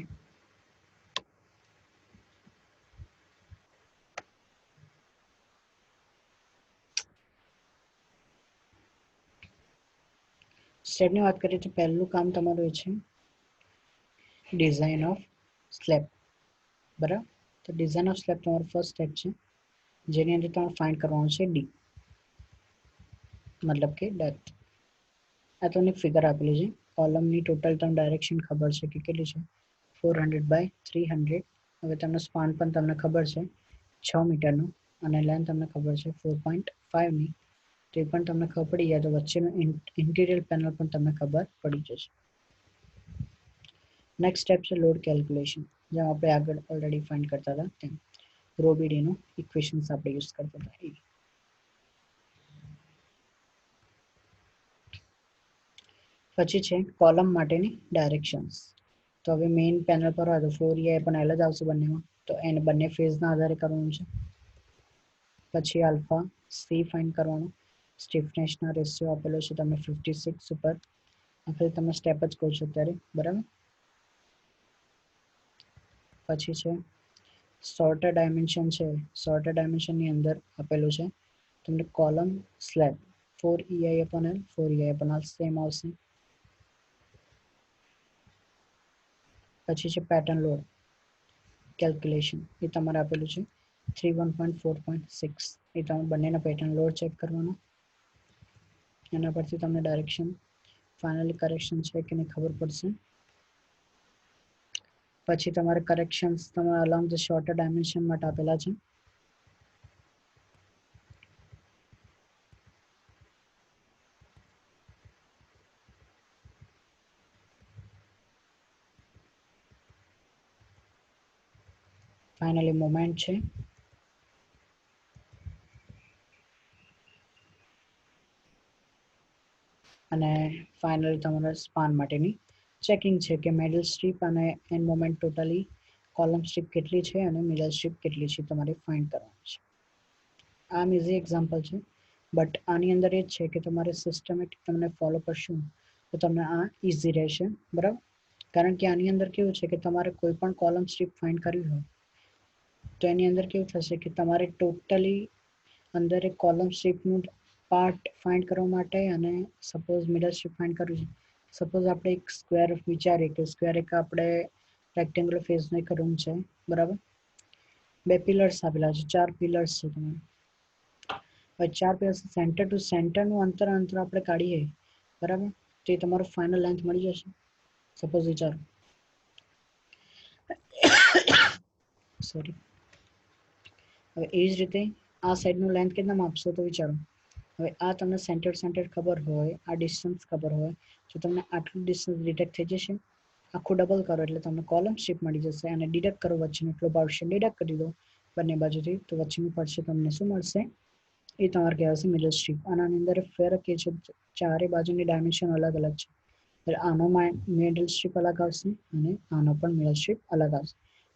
સ્ટેપની વાત કરીએ તો પહેલું કામ તમારું એ છે ડિઝાઇન ઓફ સ્લેબ, બરાબર. તો ડિઝાઇન ઓફ સ્લેબ તમારું ફર્સ્ટ સ્ટેપ છે જેની અંદર તમારે ફાઇન્ડ કરવાનું છે ડી, મતલબ કે ડેપ્થ. આ તમને ફિગર આપેલી છે, કોલમની ટોટલ તમને ડાયરેક્શન ખબર છે કે કેટલી છે 400/300. હવે તમને સ્પાન પણ તમને ખબર છે 6 મીટરનું અને લેન્થ તમને ખબર છે 4.5ની. તે પણ તમને ખબર પડી જાય તો વચ્ચેનું ઇન્ટિરિયર પેનલ પણ તમને ખબર પડી જશે. નેક્સ્ટ સ્ટેપ છે લોડ કેલ્ક્યુલેશન, જેમ આપણે આગળ ઓલરેડી ફાઇન્ડ કરતા હતા તેમ રોબીડીનું ઇક્વેશન્સ આપણે યુઝ કરતા હતા. પછી છે કોલમ માટેની ડાયરેક્શન્સ. તો હવે મેઇન પેનલ પર હોય તો ફ્લોર EI પણ L જ આવશે બંનેમાં, તો એને બંને ફેઝના આધારે કરવાનું છે. પછી આલ્ફા સી ફાઇન્ડ કરવાનું, સ્ટીફનેસના રેશિયો આપેલો છે તમને 56 ઉપર, આખરે તમે સ્ટેપ જ કહો છો અત્યારે, બરાબર. પછી છે સોર્ટર ડાયમેન્શન છે, સોર્ટર ડાયમેન્શનની અંદર આપેલું છે તમને column slab 4EI/L 4EI/L same આવશે. પછી છે પેટર્ન લોડ, કેલ્ક્યુલેશન એ તમારે આપેલું છે 31.4.6. એ તમે બંનેના પેટર્ન લોડ ચેક કરવાનો, એના પરથી તમને ડાયરેક્શન ફાઇનલી કરેક્શન છે કે નહીં ખબર પડશે. પછી તમારે કરેક્શન્સ તમારે અલોંગ ધ શોર્ટર ડાયમેન્શન માટે આપેલા છે. ફાઇનલી મોમેન્ટ છે, અને ફાઇનલી તમારા સ્પાન માટેની ચેકિંગ છે કે મિડલ સ્ટ્રીપ અને end moment totally column strip કેટલી છે અને મિડલ સ્ટ્રીપ કેટલી છે તમારે ફાઇન્ડ કરવાનું છે. આમ ઇઝી એક્ઝામ્પલ છે, બટ આની અંદર એ જ છે કે તમારે સિસ્ટમેટિક તમને ફોલો કરશું તો તમને આ ઇઝી રહેશે, બરાબર. કારણ કે આની અંદર કેવું છે કે તમારે કોઈ પણ કોલમ સ્ટ્રીપ ફાઇન્ડ કરવી હોય તો એની અંદર કેવું થશે કે તમારે ટોટલી અંદર એક કોલમ સ્ટ્રીપનું પાર્ટ ફાઇન્ડ કરવા માટે અને સપોઝ મિડલ સ્ટ્રીપ ફાઇન્ડ કરવું છે. સપોઝ આપણે એક સ્ક્વેર વિચારીએ કે સ્ક્વેર એક આપણે રેક્ટેંગ્યુલર ફેસનો એક રૂમ છે, બરાબર. બે પિલર્સ આપેલા છે, 4 પિલર્સ છે તમારે. હવે 4 પિલર્સ સેન્ટર ટુ સેન્ટરનું અંતર આપણે કાઢીએ, બરાબર, તો એ તમારો ફાઇનલ લેન્થ મળી જશે. સપોઝ વિચારો, સોરી. હવે એ જ રીતે આ સાઈડનું લેન્થ કેટલા માપશો તો વિચારો. હવે આ તમને સેન્ટર ખબર હોય, આ ડિસ્ટન્સ ખબર હોય તો તમને આટલું ડિસ્ટન્સ ડિટેક્ટ થઈ જશે. આખું ડબલ કરો એટલે તમને કોલમ સ્ટ્રીપ મળી જશે, અને ડિડક્ટ કરો વચ્ચેનો એટલો પોર્શન ડિડક્ટ કરી દો બંને બાજુથી, તો વચ્ચેનું પડશે તમને શું મળશે, એ તમારે કહેવાશે મિડલ સ્ટ્રીપ. અને આની અંદર ફરક એ છે ચારે બાજુની ડાયમેન્શન અલગ અલગ છે. એટલે આનો મિડલ સ્ટ્રીપ અલગ આવશે અને આનો પણ મિડલ સ્ટ્રીપ અલગ આવશે.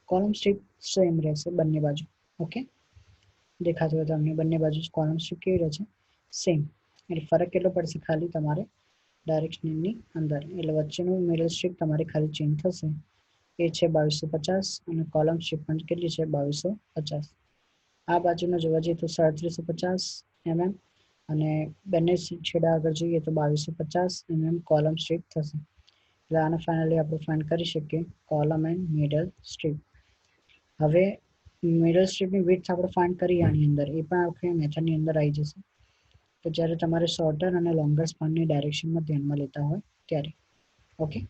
કોલમ સ્ટ્રીપ સેમ રહેશે બંને બાજુ. ઓકે, દેખાતું હોય તમને બંને બાજુ કોલમ સ્ટ્રીપ કેવી રહે છે, સેમ. એટલે ફરક કેટલો પડશે ખાલી તમારે ડાયરેક્શનની અંદર, એટલે વચ્ચેનું મિડલ સ્ટ્રીપ તમારે ખાલી ચેન્જ થશે. એ છે 2250 અને કોલમ સ્ટ્રીપ પણ કેટલી છે 2250. આ બાજુનો જોવા જઈએ તો 3750 mm અને બંને છેડા આગળ જોઈએ તો 2250 mm કોલમ સ્ટ્રીપ થશે. એટલે આને ફાઇનલી આપણે ફાઇન્ડ કરી શકીએ કોલમ એન્ડ મિડલ સ્ટ્રીપ. હવે મિડલ સ્ટ્રીપની વિડ્થ આપણે ફાઇન્ડ કરીએ આની અંદર, એ પણ આપણે મેથડની અંદર આવી જશે. તો જ્યારે તમારે શોર્ટર અને લોંગર સ્પાનની ડાયરેક્શનમાં ધ્યાનમાં લેતા હોય ત્યારે. ઓકે,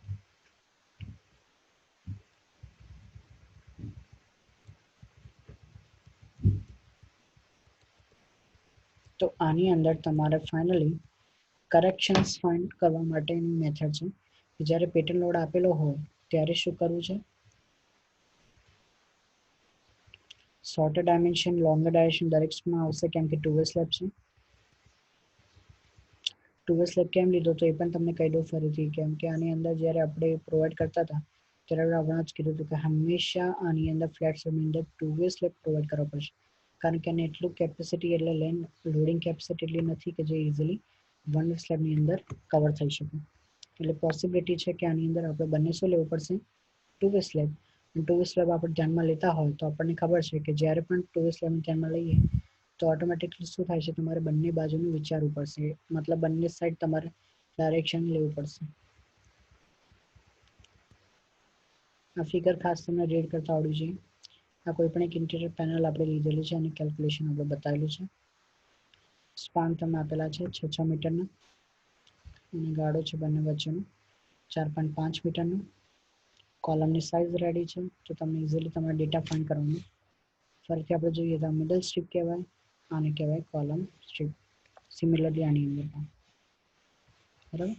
તો આની અંદર તમારે ફાઇનલી કરેક્શન્સ ફાઇન્ડ કરવા માટેની મેથડ છે કે જ્યારે પેટર્ન લોડ આપેલો હોય ત્યારે શું કરવું છે, શોર્ટર ડાયમેન્શન લોંગર ડાયરેક્શન દરેકમાં આવશે, કેમ કે 2 વે સ્લેબ છે. 2 વે સ્લેબ કેમ લીધો તો એ પણ તમને કહી દઉં ફરીથી, કેમ કે આની અંદર જ્યારે આપણે પ્રોવાઈડ કરતા હતા ત્યારે આપણે જ કીધું હતું કે હંમેશા આની અંદર ફ્લેટ સ્લેબની અંદર 2 વે સ્લેબ પ્રોવાઈડ કરવો પડશે. કારણ કે આને એટલું કેપેસિટી એટલે લોડિંગ કેપેસિટી એટલી નથી કે જે ઇઝીલી 1 વે સ્લેબની અંદર કવર થઈ શકે. એટલે પોસિબિલિટી છે કે આની અંદર આપણે બંને શું લેવું પડશે, 2 વે સ્લેબ. 2 વે સ્લેબ આપણે ધ્યાનમાં લેતા હોય તો આપણને ખબર છે કે જ્યારે પણ 2 વે સ્લેબને ધ્યાનમાં લઈએ તો ઓટોમેટિકલી શું થાય છે, તમારે બંને બાજુનું વિચારવું પડશે, મતલબ બંને સાઈડ તમારે ડાયરેક્શન લેવું પડશે. આ ફિગર ખાસ તમને રીડ કરતા આવડવું જોઈએ. આ કોઈ પણ એક ઇન્ટિરિયર પેનલ આપણે લીધેલી છે અને કેલ્ક્યુલેશન આપણે બતાવેલું છે. સ્પાન તમને આપેલા છે 6 મીટરના અને ગાળો છે બંને વચ્ચેનો 4.5 મીટરનો. કોલમની સાઇઝ રેડી છે તો તમને ઇઝીલી તમારે ડેટા ફાઇન્ડ કરવાનું. ફરીથી આપણે જોઈએ તો મિડલ સ્ટ્રીપ કહેવાય, આને કહેવાય કોલમ સ્ટ્રીપ. સિમિલરલી આની અંદર પણ, બરાબર.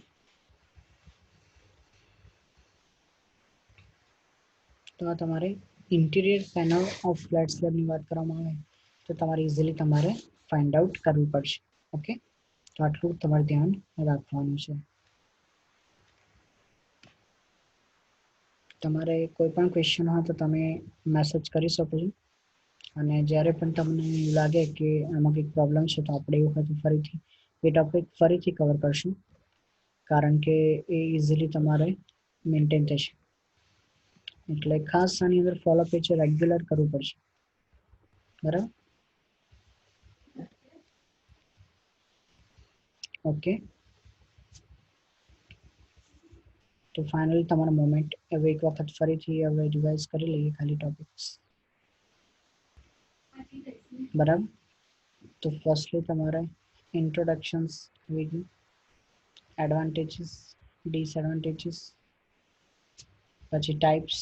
તો આ તમારે ઇન્ટિરિયર પેનલ ઓફ ફ્લેટ સ્લેબની વાત કરવામાં આવે તો તમારે ઇઝીલી તમારે ફાઇન્ડ આઉટ કરવું પડશે. ઓકે, તો આટલું તમારે ધ્યાન રાખવાનું છે. તમારે કોઈ પણ ક્વેશ્ચન હોય તો તમે મેસેજ કરી શકો છો, અને જ્યારે પણ તમને લાગે કે આમાં કંઈક પ્રોબ્લેમ છે તો આપણે એ વખત ફરીથી એ ટોપિક ફરીથી કવર કરશું, કારણ કે એ ઇઝીલી તમારે મેન્ટેન થશે. એટલે ખાસ આની અંદર ફોલોઅપ છે રેગ્યુલર કરવું પડશે, બરાબર. ઓકે, તો ફાઇનલી તમારો મોમેન્ટ હવે એક વખત ફરીથી હવે રિવાઇઝ કરી લઈએ ખાલી ટોપિક્સ, બરાબર. તો ફર્સ્ટલી તમારે ઇન્ટ્રોડક્શન્સ આવી ગયું, એડવાન્ટેજીસ, ડિસએડવાન્ટેજીસ, પછી ટાઈપ્સ,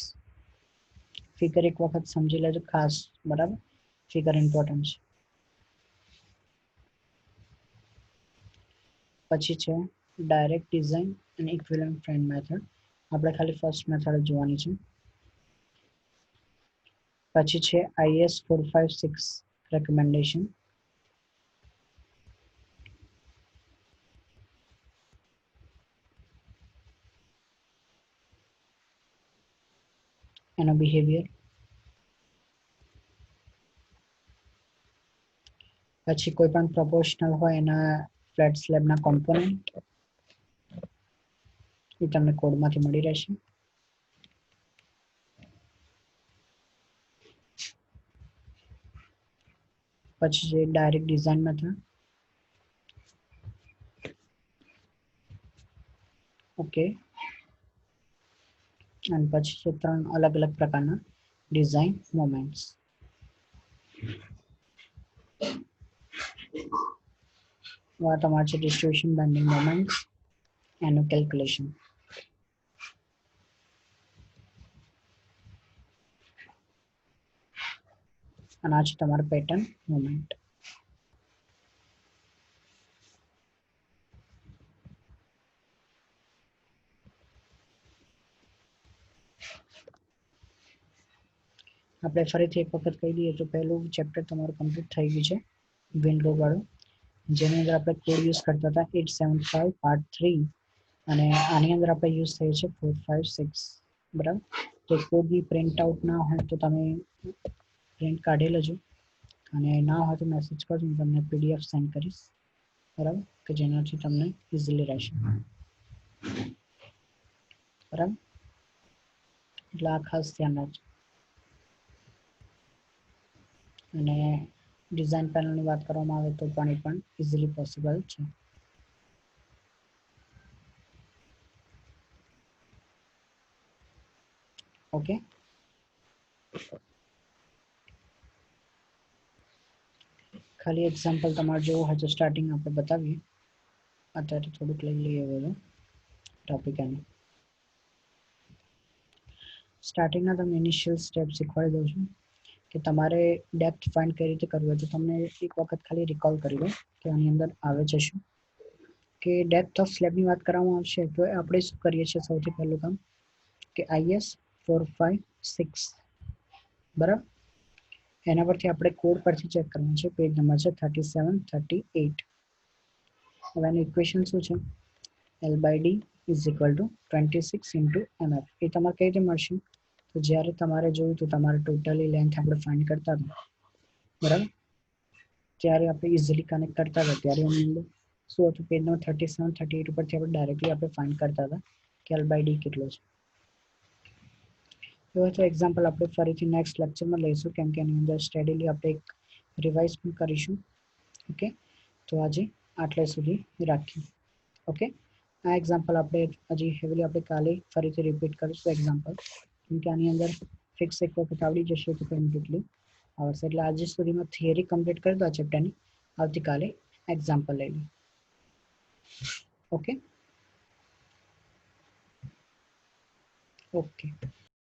ફિગર એક વખત સમજી લેજો ખાસ, બરાબર, ફિગર ઇમ્પોર્ટન્ટ છે. પછી છે ડાયરેક્ટ ડિઝાઇન અને ઇક્વિવેલન્ટ ફ્રેન્ડ મેથડ, આપણે ખાલી ફર્સ્ટ મેથડ જોવાની છે. પછી છે IS 456 રેકમેન્ડેશન, એનો બિહેવિયર. પછી કોઈ પણ પ્રોપોર્શનલ હોય એના ફ્લેટ સ્લેબના કોમ્પોનન્ટ એ તમને કોડમાંથી મળી રહેશે. પછી છે ડાયરેક્ટ ડિઝાઇન મેથડ, ઓકે. અને પછી છે 3 અલગ અલગ પ્રકારના ડિઝાઇન મોમેન્ટ્સ. આ તમારે છે ડિસ્ટ્રીબ્યુશન બેન્ડિંગ મોમેન્ટ્સ, એનું કેલ્ક્યુલેશન. અને આ છે તમારો પેટર્ન મોમેન્ટ. આપણે ફરીથી એક વખત કહી દઈએ તો પહેલું ચેપ્ટર તમારું કમ્પ્લીટ થઈ ગયું છે, વિન્ડો વાળું, જેની અંદર આપણે કોડ યુઝ કરતા હતા 875 પાર્ટ 3, અને આની અંદર આપણે યુઝ થઈએ છે 456, બરાબર. તો કોઈ બી પ્રિન્ટ આઉટ ના હોય તો તમે પ્રિન્ટ કાઢી લેજો, અને ના હોય તો મેસેજ કરજો, હું તમને PDF સેન્ડ કરીશ, બરાબર, કે જેનાથી તમને ઇઝીલી રહેશે, બરાબર. એટલે આ ખાસ ધ્યાન રાખજો. અને ડિઝાઇન પેનલની વાત કરવામાં આવે તો પણ એ પણ ઇઝીલી પોસિબલ છે. ઓકે. ખાલી એક્ઝામ્પલ તમારે જેવું હોય તો સ્ટાર્ટિંગ આપણે બતાવીએ. અત્યારે થોડુંક લઈ લઈએ બધું ટોપિક એનું. સ્ટાર્ટિંગના તમે ઇનિશિયલ સ્ટેપ શીખવાડી દઉં છું કે તમારે ડેપ્થ ફાઇન્ડ કઈ રીતે કરવું હોય તો તમને એક વખત ખાલી રિકોલ કરી દો કે આની અંદર આવે છે શું, કે ડેપ્થ ઓફ સ્લેબની વાત કરવામાં આવશે તો આપણે શું કરીએ છીએ સૌથી પહેલું કામ કે IS 456, બરાબર, એના પરથી આપણે કોડ પરથી ચેક કરવાનું છે. પેજ નંબર છે 37 38. હવે એનું ઇક્વેશન શું છે, L/D is equal to 26 into MF. એ તમારે કઈ રીતે મળશે, તો જ્યારે તમારે જોયું તો તમારે ટોટલી લેન્થ આપણે ફાઇન્ડ કરતા હતા, બરાબર, ત્યારે આપણે ઇઝીલી કનેક્ટ કરતા હતા ત્યારે એની અંદર શું હતું, પેજ નંબર 37 38 ઉપરથી આપણે ડાયરેક્ટલી આપણે ફાઇન્ડ કરતા હતા કે L/D કેટલો છે. તો એક્ઝામ્પલ આપણે ફરીથી નેક્સ્ટ લેક્ચરમાં લઈશું, કેમ કે એની અંદર સ્ટડીલી આપણે એક રિવાઇઝ પણ કરીશું. ઓકે, તો આજે આટલે સુધી રાખીએ. ઓકે, આ એક્ઝામ્પલ આપણે હજી હેવીલી આપણે કાલે ફરીથી રિપીટ કરીશું એક્ઝામ્પલ, કેમ કે આની અંદર ફિક્સ એક વખત આવડી જશે તો કમ્પ્લીટલી આવડશે. એટલે આજે સુધીમાં થિયરી કમ્પ્લીટ કરી દો આ ચેપ્ટરની, આવતીકાલે એક્ઝામ્પલ લઈ લો. ઓકે. ઓકે.